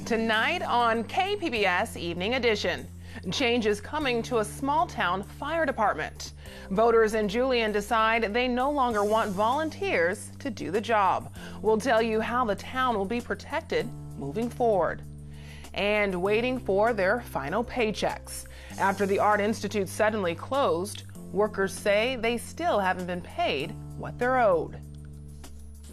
Tonight on KPBS Evening Edition, changes coming to a small-town fire department. Voters in Julian decide they no longer want volunteers to do the job. We'll tell you how the town will be protected moving forward. And waiting for their final paychecks. After the Art Institute suddenly closed, workers say they still haven't been paid what they're owed.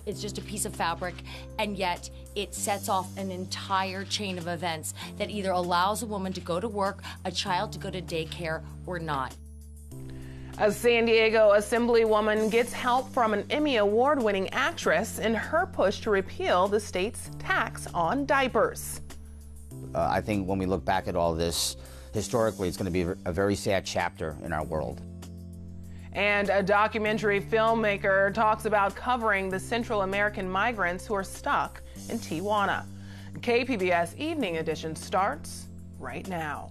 It's just a piece of fabric, and yet it sets off an entire chain of events that either allows a woman to go to work, a child to go to daycare, or not. A San Diego Assemblywoman gets help from an Emmy Award-winning actress in her push to repeal the state's tax on diapers. I think when we look back at all this, historically, it's going to be a very sad chapter in our world. And a documentary filmmaker talks about covering the Central American migrants who are stuck in Tijuana. KPBS Evening Edition starts right now.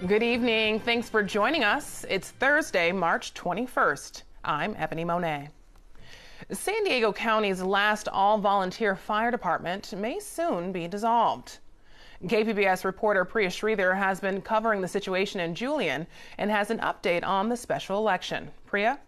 Good evening. Thanks for joining us. It's Thursday, March 21st. I'm Ebone Monet. San Diego County's last all-volunteer fire department may soon be dissolved. KPBS reporter Priya Sridhar has been covering the situation in Julian and has an update on the special election. Priya?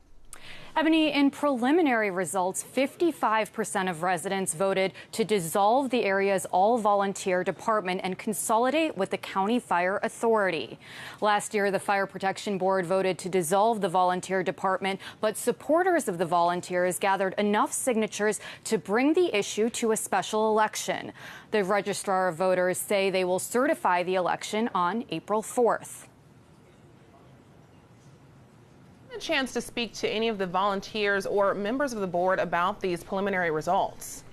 Ebony, in preliminary results, 55% of residents voted to dissolve the area's all-volunteer department and consolidate with the County Fire Authority. Last year, the Fire Protection Board voted to dissolve the volunteer department, but supporters of the volunteers gathered enough signatures to bring the issue to a special election. The Registrar of Voters say they will certify the election on April 4th. A chance to speak to any of the volunteers or members of the board about these preliminary results.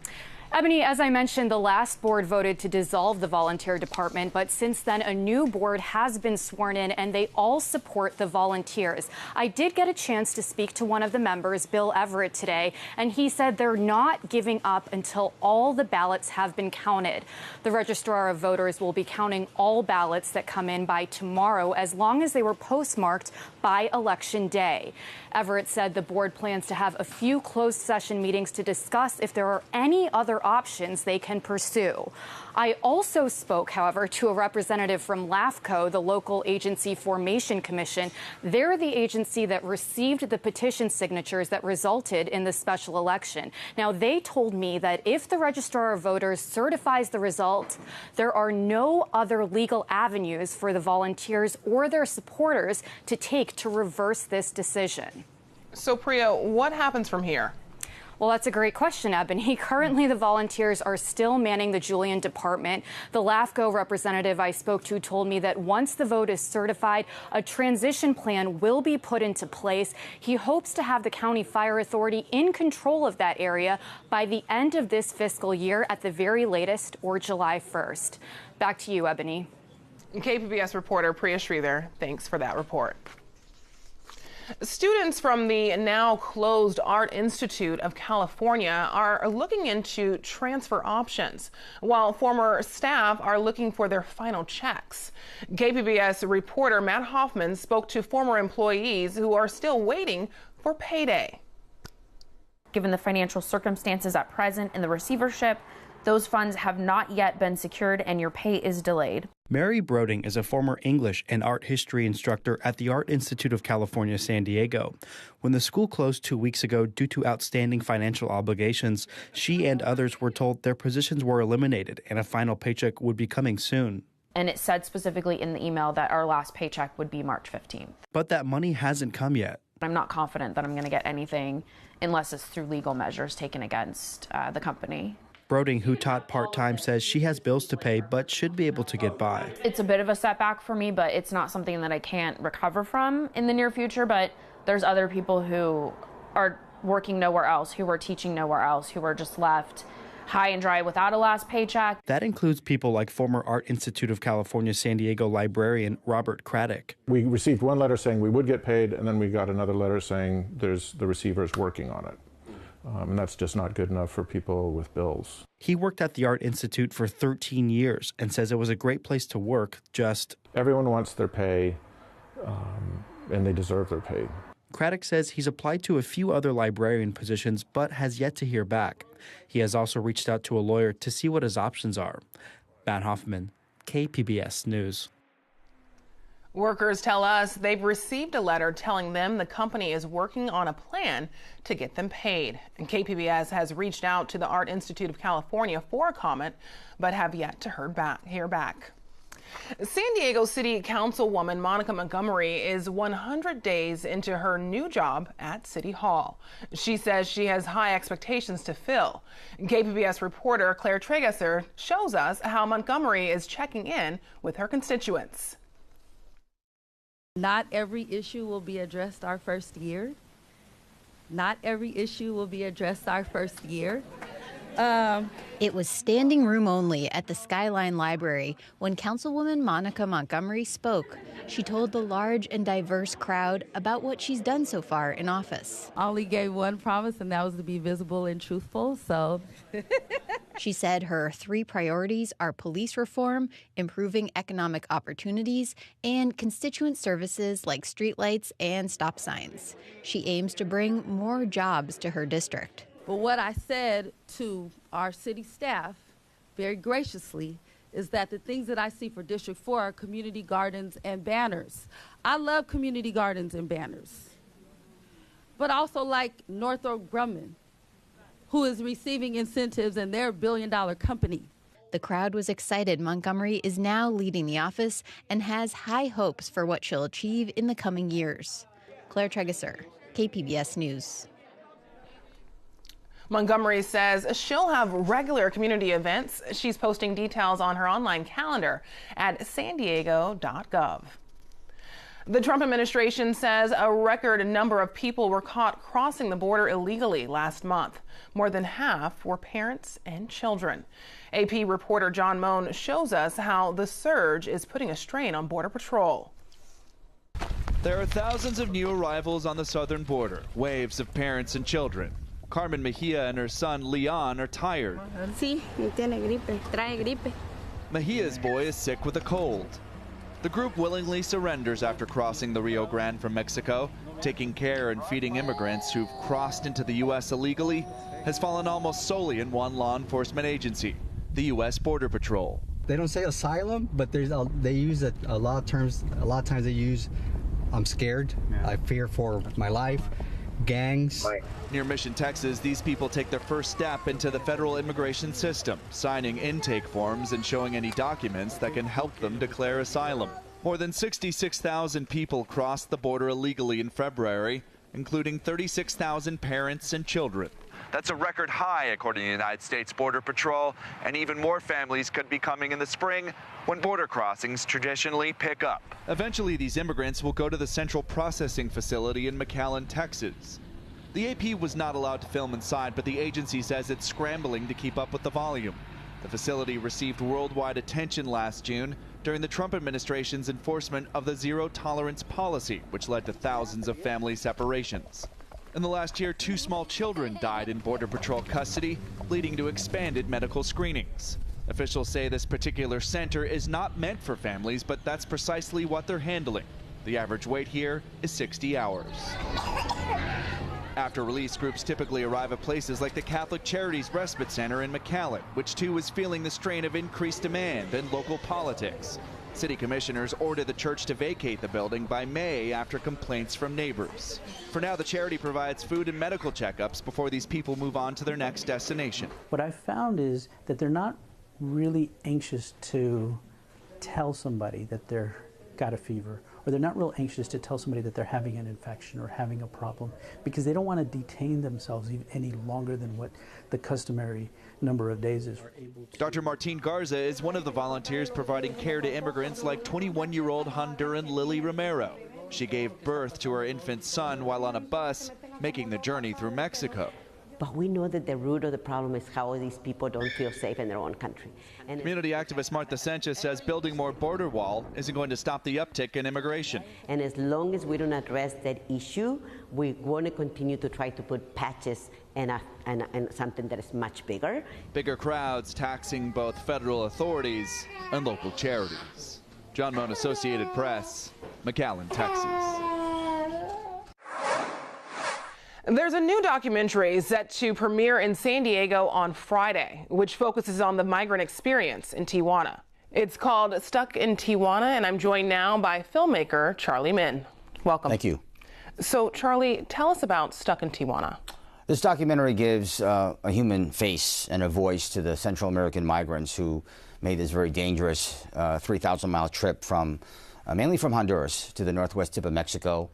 Ebony, as I mentioned, the last board voted to dissolve the volunteer department, but since then a new board has been sworn in and they all support the volunteers. I did get a chance to speak to one of the members, Bill Everett, today, and he said they're not giving up until all the ballots have been counted. The Registrar of Voters will be counting all ballots that come in by tomorrow as long as they were postmarked by Election Day. Everett said the board plans to have a few closed session meetings to discuss if there are any other options they can pursue. I also spoke, however, to a representative from LAFCO, the local agency formation commission. They're the agency that received the petition signatures that resulted in the special election. Now, they told me that if the Registrar of Voters certifies the result, there are no other legal avenues for the volunteers or their supporters to take to reverse this decision. So, Priya, what happens from here? Well, that's a great question, Ebony. Currently, the volunteers are still manning the Julian department. The LAFCO representative I spoke to told me that once the vote is certified, a transition plan will be put into place. He hopes to have the County Fire Authority in control of that area by the end of this fiscal year at the very latest, or July 1st. Back to you, Ebony. KPBS reporter Priya Sridhar, thanks for that report. Students from the now closed Art Institute of California are looking into transfer options, while former staff are looking for their final checks. KPBS reporter Matt Hoffman spoke to former employees who are still waiting for payday. Given the financial circumstances at present in the receivership, those funds have not yet been secured and your pay is delayed. Mary Broding is a former English and art history instructor at the Art Institute of California, San Diego. When the school closed 2 weeks ago due to outstanding financial obligations, she and others were told their positions were eliminated and a final paycheck would be coming soon. And it said specifically in the email that our last paycheck would be March 15th. But that money hasn't come yet. I'm not confident that I'm going to get anything unless it's through legal measures taken against the company. Broding, who taught part-time, says she has bills to pay but should be able to get by. It's a bit of a setback for me, but it's not something that I can't recover from in the near future. But there's other people who are working nowhere else, who are teaching nowhere else, who are just left high and dry without a last paycheck. That includes people like former Art Institute of California San Diego librarian Robert Craddock. We received one letter saying we would get paid, and then we got another letter saying the receiver is working on it. And that's just not good enough for people with bills. He worked at the Art Institute for 13 years and says it was a great place to work, just... Everyone wants their pay, and they deserve their pay. Craddock says he's applied to a few other librarian positions but has yet to hear back. He has also reached out to a lawyer to see what his options are. Matt Hoffman, KPBS News. Workers tell us they've received a letter telling them the company is working on a plan to get them paid. And KPBS has reached out to the Art Institute of California for a comment, but have yet to hear back. San Diego City Councilwoman Monica Montgomery is 100 days into her new job at City Hall. She says she has high expectations to fill. KPBS reporter Claire Tragesser shows us how Montgomery is checking in with her constituents. Not every issue will be addressed our first year. Not every issue will be addressed our first year. It was standing room only at the Skyline Library when Councilwoman Monica Montgomery spoke. She told the large and diverse crowd about what she's done so far in office. I only gave one promise, and that was to be visible and truthful, so. She said her 3 priorities are police reform, improving economic opportunities, and constituent services like streetlights and stop signs. She aims to bring more jobs to her district. But what I said to our city staff, very graciously, is that the things that I see for District 4 are community gardens and banners. I love community gardens and banners, but also like Northrop Grumman, who is receiving incentives in their billion-dollar company. The crowd was excited Montgomery is now leading the office and has high hopes for what she'll achieve in the coming years. Claire Tragesser, KPBS News. Montgomery says she'll have regular community events. She's posting details on her online calendar at sandiego.gov. The Trump administration says a record number of people were caught crossing the border illegally last month. More than half were parents and children. AP reporter John Moan shows us how the surge is putting a strain on Border Patrol. There are thousands of new arrivals on the southern border, waves of parents and children. Carmen Mejia and her son Leon are tired. Sí, tiene gripe, trae gripe. Mejia's boy is sick with a cold. The group willingly surrenders after crossing the Rio Grande from Mexico. Taking care and feeding immigrants who've crossed into the U.S. illegally has fallen almost solely in one law enforcement agency, the U.S. Border Patrol. They don't say asylum, but they use a lot of terms. A lot of times they use, I'm scared, I fear for my life. Gangs. Near Mission, Texas, these people take their first step into the federal immigration system, signing intake forms and showing any documents that can help them declare asylum. More than 66,000 people crossed the border illegally in February, including 36,000 parents and children. That's a record high, according to the United States Border Patrol, and even more families could be coming in the spring when border crossings traditionally pick up. Eventually, these immigrants will go to the Central Processing Facility in McAllen, Texas. The AP was not allowed to film inside, but the agency says it's scrambling to keep up with the volume. The facility received worldwide attention last June during the Trump administration's enforcement of the zero-tolerance policy, which led to thousands of family separations. In the last year, 2 small children died in Border Patrol custody, leading to expanded medical screenings. Officials say this particular center is not meant for families, but that's precisely what they're handling. The average wait here is 60 hours. After release, groups typically arrive at places like the Catholic Charities Respite Center in McAllen, which too is feeling the strain of increased demand and local politics. City commissioners ordered the church to vacate the building by May after complaints from neighbors. For now, the charity provides food and medical checkups before these people move on to their next destination. What I found is that they're not really anxious to tell somebody that they're got a fever, or they're not real anxious to tell somebody that they're having an infection or having a problem, because they don't want to detain themselves any longer than what the customary number of days is. Dr. Martine Garza is one of the volunteers providing care to immigrants like 21-year-old Honduran Lily Romero. She gave birth to her infant son while on a bus, making the journey through Mexico. But we know that the root of the problem is how these people don't feel safe in their own country. And community activist Martha Sanchez says building more border wall isn't going to stop the uptick in immigration. And as long as we don't address that issue, we want to continue to try to put patches and something that is much bigger. Bigger crowds taxing both federal authorities and local charities. John Moan, Associated Press, McAllen, Texas. There's a new documentary set to premiere in San Diego on Friday, which focuses on the migrant experience in Tijuana. It's called Stuck in Tijuana, and I'm joined now by filmmaker Charlie Min. Welcome. Thank you. So, Charlie, tell us about Stuck in Tijuana. This documentary gives a human face and a voice to the Central American migrants who made this very dangerous 3,000-mile trip from mainly from Honduras to the northwest tip of Mexico.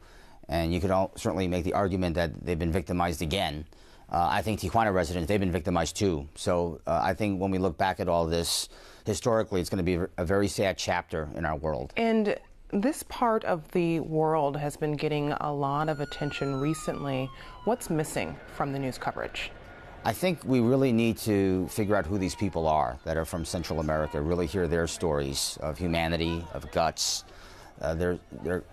And you could certainly make the argument that they've been victimized again. I think Tijuana residents, they've been victimized too. So I think when we look back at all this, historically, it's going to be a very sad chapter in our world. And this part of the world has been getting a lot of attention recently. What's missing from the news coverage? I think we really need to figure out who these people are that are from Central America, really hear their stories of humanity, of guts. They're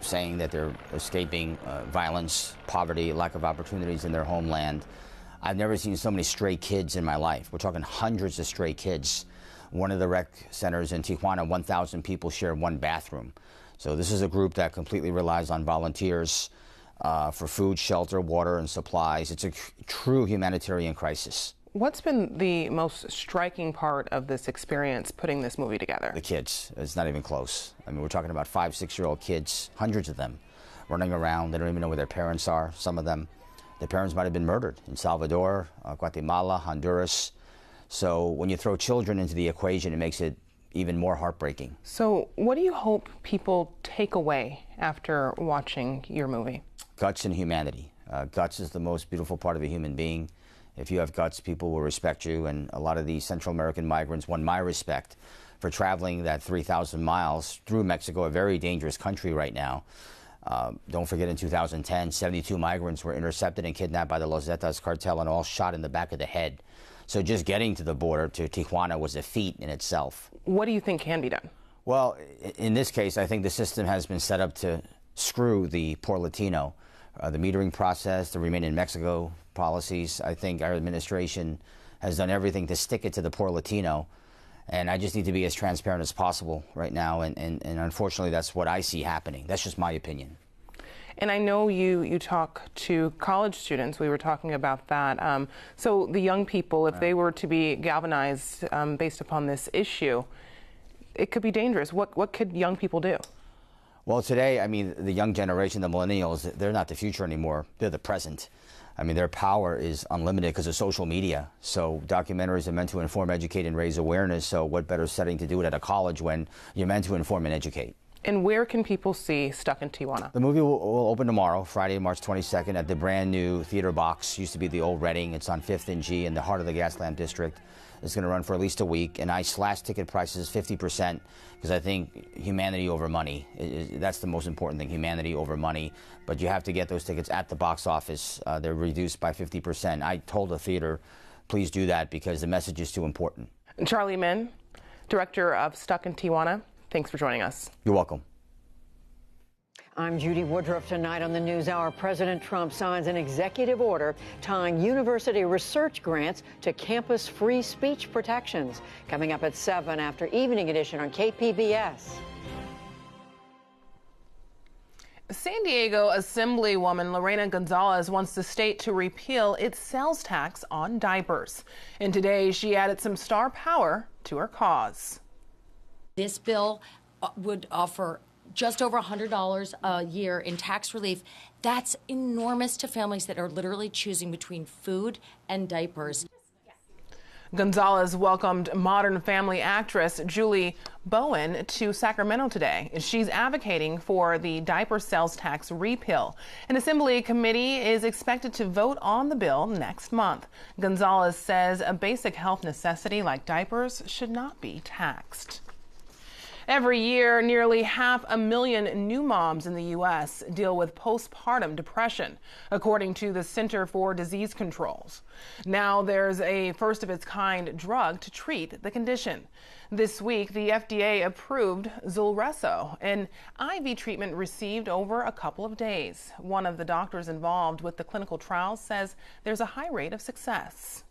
saying that they're escaping violence, poverty, lack of opportunities in their homeland. I've never seen so many stray kids in my life. We're talking hundreds of stray kids. One of the rec centers in Tijuana, 1,000 people share one bathroom. So this is a group that completely relies on volunteers for food, shelter, water, and supplies. It's a true humanitarian crisis. What's been the most striking part of this experience putting this movie together? The kids. It's not even close. I mean, we're talking about 5-, 6-year-old kids, hundreds of them, running around. They don't even know where their parents are, some of them. Their parents might have been murdered in Salvador, Guatemala, Honduras. So when you throw children into the equation, it makes it even more heartbreaking. So what do you hope people take away after watching your movie? Guts and humanity. Guts is the most beautiful part of a human being. If you have guts, people will respect you, and a lot of these Central American migrants won my respect for traveling that 3,000 miles through Mexico, a very dangerous country right now. Don't forget, in 2010, 72 migrants were intercepted and kidnapped by the Los Zetas cartel and all shot in the back of the head. So just getting to the border, to Tijuana, was a feat in itself. What do you think can be done? Well, in this case, I think the system has been set up to screw the poor Latino. The metering process, the Remain in Mexico policies, I think our administration has done everything to stick it to the poor Latino. And I just need to be as transparent as possible right now. And unfortunately, that's what I see happening. That's just my opinion. And I know you talk to college students. We were talking about that. So the young people, if they were to be galvanized based upon this issue, it could be dangerous. What could young people do? Well, today, I mean, the young generation, the millennials, they're not the future anymore. They're the present. I mean, their power is unlimited because of social media. So documentaries are meant to inform, educate, and raise awareness. So what better setting to do it at a college when you're meant to inform and educate? And where can people see Stuck in Tijuana? The movie will open tomorrow, Friday, March 22nd, at the brand new Theater Box. Used to be the old Reading. It's on 5th and G in the heart of the Gaslamp District. It's going to run for at least a week, and I slashed ticket prices 50% because I think humanity over money. That's the most important thing, humanity over money. But you have to get those tickets at the box office. They're reduced by 50%. I told the theater, please do that because the message is too important. Charlie Min, director of Stuck in Tijuana, thanks for joining us. You're welcome. I'm Judy Woodruff. Tonight on the NewsHour, President Trump signs an executive order tying university research grants to campus free speech protections. Coming up at 7 after Evening Edition on KPBS. San Diego Assemblywoman Lorena Gonzalez wants the state to repeal its sales tax on diapers. And today she added some star power to her cause. This bill would offer just over $100 a year in tax relief. That's enormous to families that are literally choosing between food and diapers. Gonzalez welcomed Modern Family actress Julie Bowen to Sacramento today. She's advocating for the diaper sales tax repeal. An Assembly committee is expected to vote on the bill next month. Gonzalez says a basic health necessity like diapers should not be taxed. Every year, nearly 500,000 new moms in the U.S. deal with postpartum depression, according to the Center for Disease Control. Now there's a first-of-its-kind drug to treat the condition. This week, the FDA approved Zulresso, an IV treatment received over a couple of days. One of the doctors involved with the clinical trials says there's a high rate of success.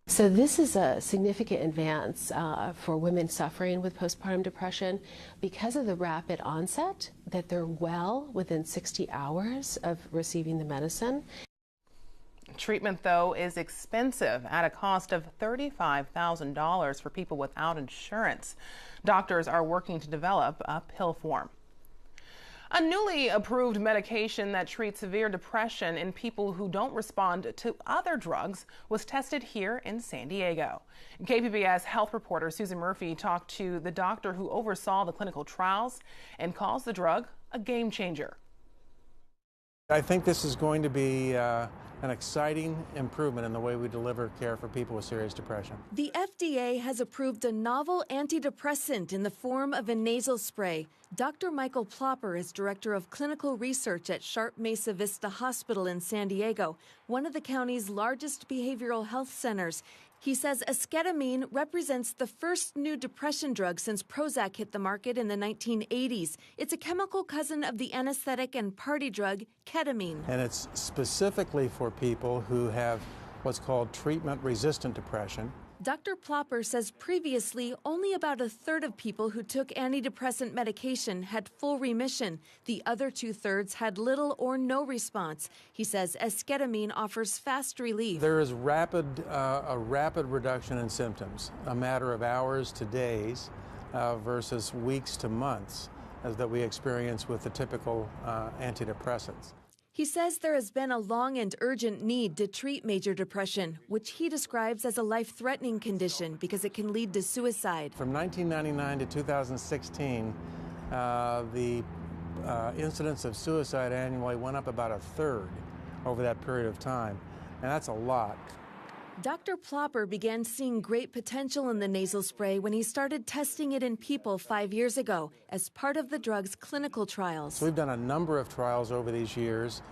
So this is a significant advance for women suffering with postpartum depression because of the rapid onset, that they're well within 60 hours of receiving the medicine. Treatment, though, is expensive at a cost of $35,000 for people without insurance. Doctors are working to develop a pill form. A newly approved medication that treats severe depression in people who don't respond to other drugs was tested here in San Diego. KPBS health reporter Susan Murphy talked to the doctor who oversaw the clinical trials and calls the drug a game changer. I think this is going to be an exciting improvement in the way we deliver care for people with serious depression. The FDA has approved a novel antidepressant in the form of a nasal spray. Dr. Michael Plopper is director of clinical research at Sharp Mesa Vista Hospital in San Diego, one of the county's largest behavioral health centers. He says esketamine represents the first new depression drug since Prozac hit the market in the 1980s. It's a chemical cousin of the anesthetic and party drug ketamine. And it's specifically for people who have what's called treatment-resistant depression. Dr. Plopper says previously only about a third of people who took antidepressant medication had full remission. The other 2/3 had little or no response. He says esketamine offers fast relief. There is a rapid reduction in symptoms, a matter of hours to days versus weeks to months, as that we experience with the typical antidepressants. He says there has been a long and urgent need to treat major depression, which he describes as a life-threatening condition because it can lead to suicide. From 1999 to 2016, the incidence of suicide annually went up about a third over that period of time, and that's a lot. Dr. Plopper began seeing great potential in the nasal spray when he started testing it in people 5 years ago as part of the drug's clinical trials. So we've done a number of trials over these years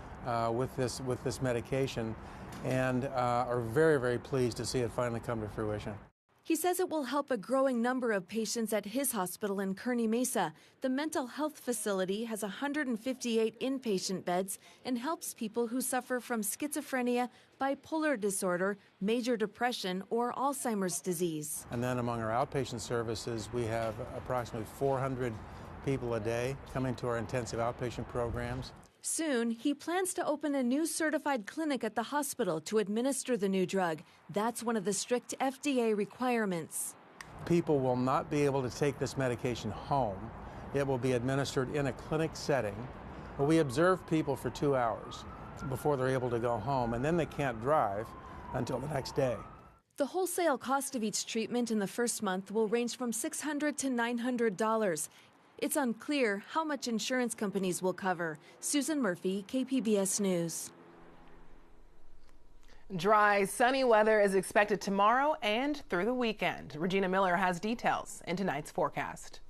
with this medication, and are very, very pleased to see it finally come to fruition. He says it will help a growing number of patients at his hospital in Kearney Mesa. The mental health facility has 158 inpatient beds and helps people who suffer from schizophrenia, bipolar disorder, major depression, or Alzheimer's disease. And then among our outpatient services, we have approximately 400 people a day coming to our intensive outpatient programs. Soon, he plans to open a new certified clinic at the hospital to administer the new drug. That's one of the strict FDA requirements. People will not be able to take this medication home. It will be administered in a clinic setting. But we observe people for 2 hours before they're able to go home, and then they can't drive until the next day. The wholesale cost of each treatment in the first month will range from $600 to $900. It's unclear how much insurance companies will cover. Susan Murphy, KPBS News. Dry, sunny weather is expected tomorrow and through the weekend. Regina Miller has details in tonight's forecast.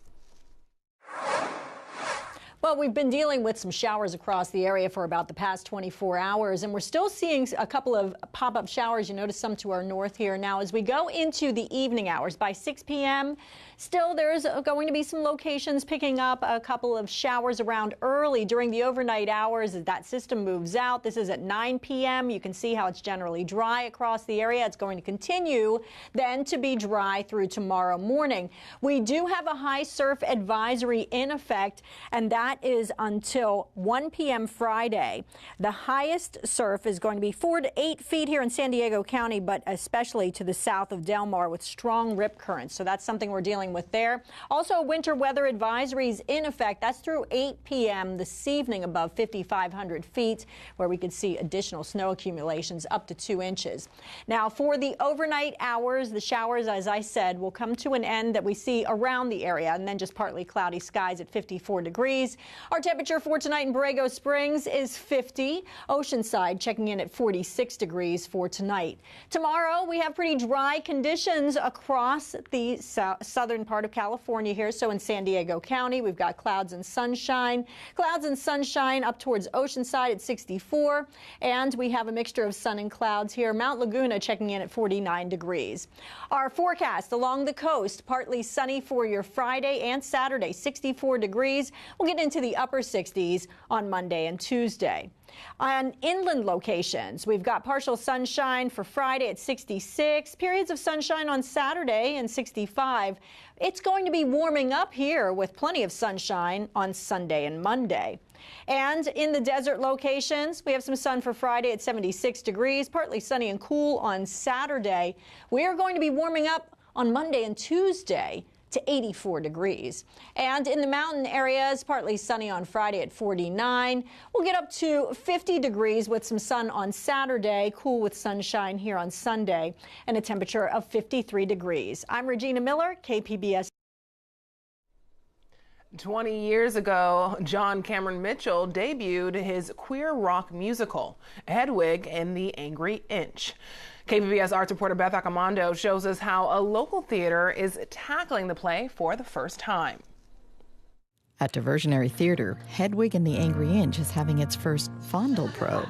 Well, we've been dealing with some showers across the area for about the past 24 hours, and we're still seeing a couple of pop-up showers. You notice some to our north here. Now, as we go into the evening hours, by 6 p.m., still there's going to be some locations picking up a couple of showers around early during the overnight hours as that system moves out. This is at 9 p.m. You can see how it's generally dry across the area. It's going to continue then to be dry through tomorrow morning. We do have a high surf advisory in effect, and that is until 1 p.m. Friday. The highest surf is going to be 4 to 8 feet here in San Diego County, but especially to the south of Del Mar with strong rip currents. So that's something we're dealing with there. Also, winter weather advisories in effect. That's through 8 p.m. this evening above 5,500 feet, where we could see additional snow accumulations up to 2 inches. Now, for the overnight hours, the showers, as I said, will come to an end that we see around the area, and then just partly cloudy skies at 54 degrees. Our temperature for tonight in Borrego Springs is 50. Oceanside checking in at 46 degrees for tonight. Tomorrow, we have pretty dry conditions across the southern part of California here. So in San Diego County, we've got clouds and sunshine. Clouds and sunshine up towards Oceanside at 64. And we have a mixture of sun and clouds here. Mount Laguna checking in at 49 degrees. Our forecast along the coast, partly sunny for your Friday and Saturday, 64 degrees. We'll get into the upper 60s on Monday and Tuesday. On inland locations, we've got partial sunshine for Friday at 66, periods of sunshine on Saturday and 65. It's going to be warming up here with plenty of sunshine on Sunday and Monday. And in the desert locations, we have some sun for Friday at 76 degrees, partly sunny and cool on Saturday. We are going to be warming up on Monday and Tuesday to 84 degrees. And in the mountain areas, partly sunny on Friday at 49. We'll get up to 50 degrees with some sun on Saturday, cool with sunshine here on Sunday, and a temperature of 53 degrees. I'm Regina Miller, KPBS. 20 years ago, John Cameron Mitchell debuted his queer rock musical, Hedwig and the Angry Inch. KPBS arts reporter Beth Accomando shows us how a local theater is tackling the play for the first time. At Diversionary Theater, Hedwig and the Angry Inch is having its first fondle probe.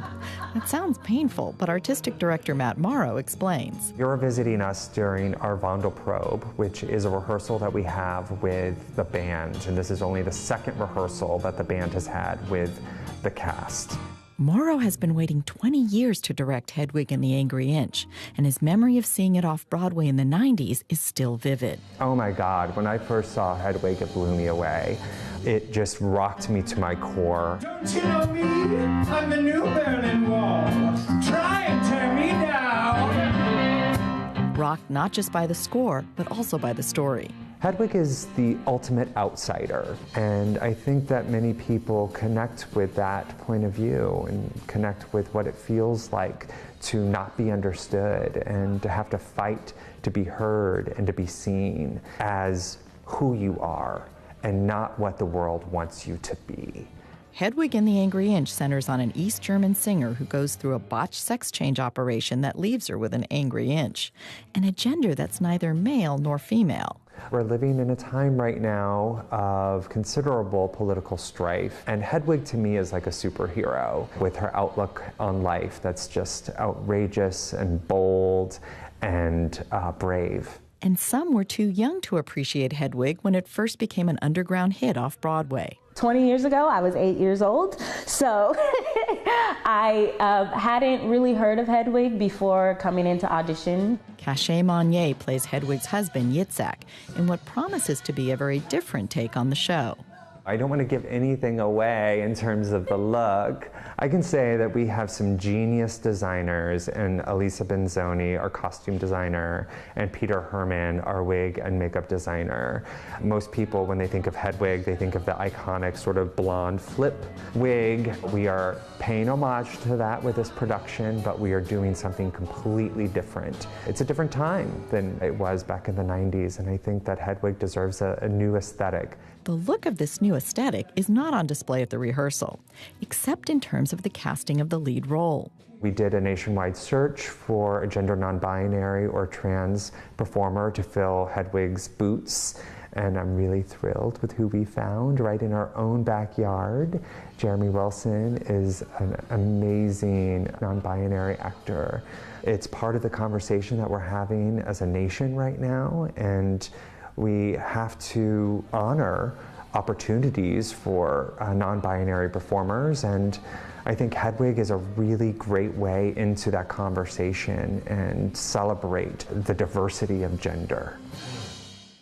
That sounds painful, but artistic director Matt Morrow explains. You're visiting us during our Vondel probe, which is a rehearsal that we have with the band, and this is only the second rehearsal that the band has had with the cast. Morrow has been waiting 20 years to direct Hedwig and the Angry Inch, and his memory of seeing it off-Broadway in the 90s is still vivid. Oh my God, when I first saw Hedwig, it blew me away. It just rocked me to my core. Don't you know me? I'm the new Berlin Wall. Try and tear me down. Rocked not just by the score, but also by the story. Hedwig is the ultimate outsider, and I think that many people connect with that point of view and connect with what it feels like to not be understood and to have to fight to be heard and to be seen as who you are and not what the world wants you to be. Hedwig and the Angry Inch centers on an East German singer who goes through a botched sex change operation that leaves her with an angry inch, and a gender that's neither male nor female. We're living in a time right now of considerable political strife, and Hedwig to me is like a superhero with her outlook on life that's just outrageous and bold and brave. And some were too young to appreciate Hedwig when it first became an underground hit off Broadway. 20 years ago, I was 8 years old, so I hadn't really heard of Hedwig before coming into audition. Cachet Monet plays Hedwig's husband, Yitzhak, in what promises to be a very different take on the show. I don't want to give anything away in terms of the look. I can say that we have some genius designers, and Elisa Benzoni, our costume designer, and Peter Herman, our wig and makeup designer. Most people, when they think of Hedwig, they think of the iconic sort of blonde flip wig. We are paying homage to that with this production, but we are doing something completely different. It's a different time than it was back in the 90s, and I think that Hedwig deserves a new aesthetic. The look of this new aesthetic is not on display at the rehearsal, except in terms of the casting of the lead role. We did a nationwide search for a gender non-binary or trans performer to fill Hedwig's boots, and I'm really thrilled with who we found right in our own backyard. Jeremy Wilson is an amazing non-binary actor. It's part of the conversation that we're having as a nation right now, and we have to honor opportunities for non-binary performers, and I think Hedwig is a really great way into that conversation and celebrate the diversity of gender.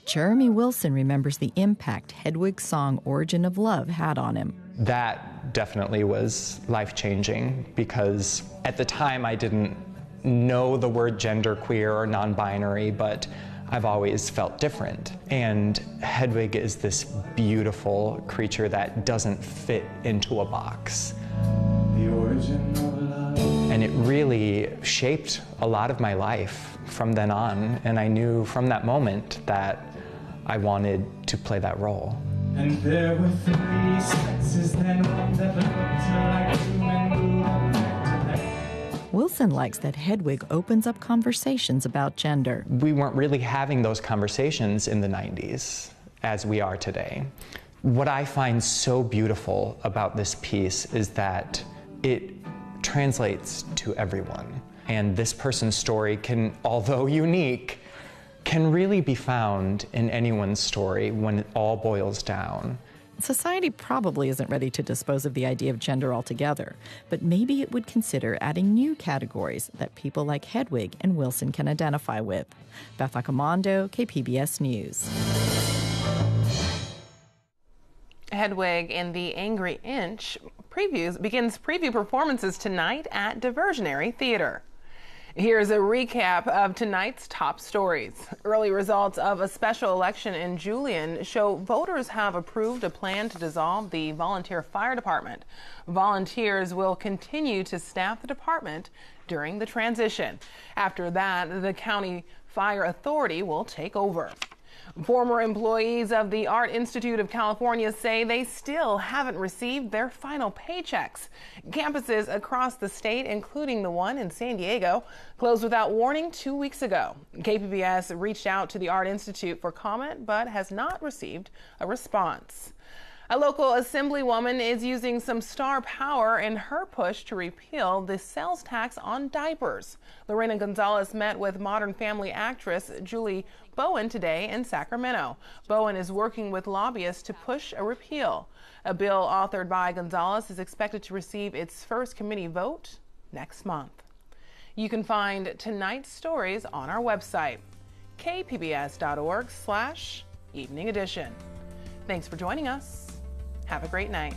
Jeremy Wilson remembers the impact Hedwig's song Origin of Love had on him. That definitely was life-changing because at the time I didn't know the word genderqueer or non-binary, but I've always felt different. And Hedwig is this beautiful creature that doesn't fit into a box. The origin of love. And it really shaped a lot of my life from then on. And I knew from that moment that I wanted to play that role. And there were 3 sexes, then one that looked like you and grew up back to that. Wilson likes that Hedwig opens up conversations about gender. We weren't really having those conversations in the 90s as we are today. What I find so beautiful about this piece is that it translates to everyone. And this person's story can, although unique, can really be found in anyone's story when it all boils down. Society probably isn't ready to dispose of the idea of gender altogether, but maybe it would consider adding new categories that people like Hedwig and Wilson can identify with. Beth Accomando, KPBS News. Hedwig and the Angry Inch begins preview performances tonight at Diversionary Theater. Here's a recap of tonight's top stories. Early results of a special election in Julian show voters have approved a plan to dissolve the volunteer fire department. Volunteers will continue to staff the department during the transition. After that, the county fire authority will take over. Former employees of the Art Institute of California say they still haven't received their final paychecks. Campuses across the state, including the one in San Diego, closed without warning 2 weeks ago. KPBS reached out to the Art Institute for comment, but has not received a response. A local assemblywoman is using some star power in her push to repeal the sales tax on diapers. Lorena Gonzalez met with Modern Family actress Julie Bowen today in Sacramento. Bowen is working with lobbyists to push a repeal. A bill authored by Gonzalez is expected to receive its first committee vote next month. You can find tonight's stories on our website, kpbs.org/evening edition. Thanks for joining us. Have a great night.